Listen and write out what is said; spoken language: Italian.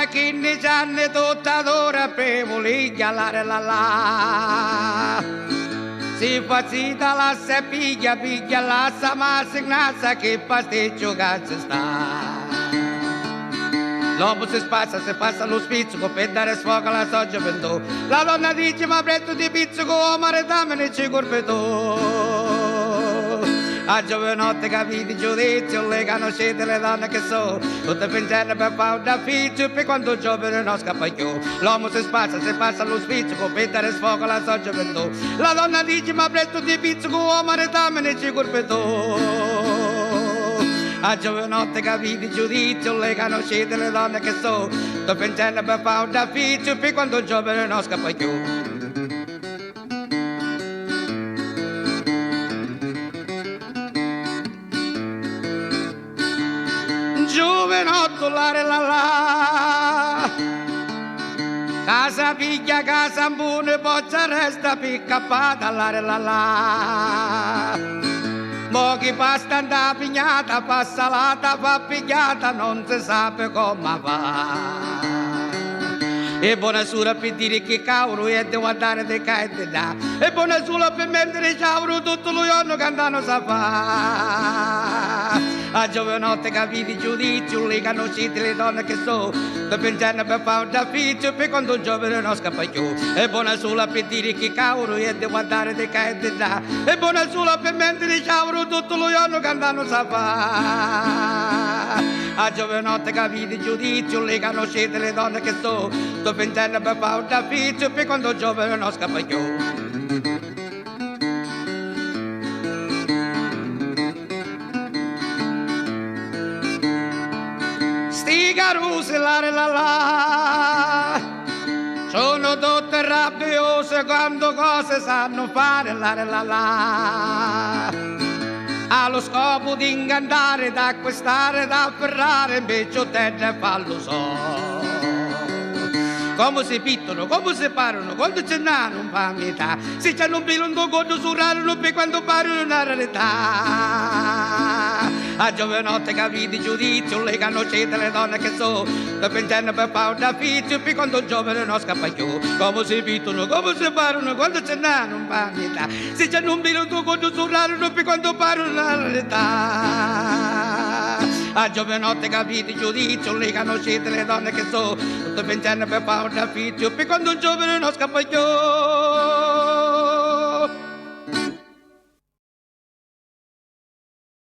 15 anni tutta d'ora per voliglia la la. Si fa zita la se piglia la sa ma signazza che pasticcio cazzo sta. L'uomo si passa lo spizzico per dare sfogo alla sua gioventù. La donna dice ma presto di pizzico, oh maritamene ci corpetò. A giovanotte capiti giudizio, le conoscete le donne che so, tutte pensando per fare un affitto, per quando il giovane non scappa più. L'uomo si passa lo spizzico per dare sfogo alla sua gioventù. La donna dice ma presto di pizzico, oh maritamene ci corpetò. A giovanotte capiti giudizio, le conoscete le donne che so, sto pensando per fare un affitto, per quando il giovane non scappa più. Giovanotto la la, casa piglia, casa buona, pozza resta piccappata la la. Mo chi pasta anda pignata, fa salata, fa pigliata, non si sa come va. E buona sura per dire che cavolo e devo andare di caete là. E buona sura per mettere ciauro tutto lo giorno che andano sa fa. A giovanotte capiti giudizio, le conoscete le donne che so, sto pensando per fare un affitto, per quando un giovane non scappa più. E buona solo per dire che cavolo e devo andare di caete là. E buona solo per mettere ciauro tutto lo giorno che andano sa fa. A giovanotte capiti giudizio, le conoscete le donne che so, sto pensando per fare un affitto, per quando un giovane non scappa più. Sti caruse la la, sono tutte rabbiose quando cose sanno fare la la. Allo scopo di ingannare, da acquistare, da afferrare, invece te ne fallo so. Come si pittono, come si parlano, quando ce n'hanno un pa' metà. Se c'hanno un pelo un conto su raro, non per quando parlano una rarità. A giovanotte capiti giudizio, le conoscete le donne che so, sto pensando per fare un affitto, per quando il giovane non scappa più. Come si pittono, come si parlano, quando ce n'hanno un pa' metà. Se c'hanno un pelo un conto su raro, non per quando parlano una rarità. A giovanotte capiti giudizio, le conoscete le donne che so, sto pensando per fare un affitto, per quando un giovane non scappa più.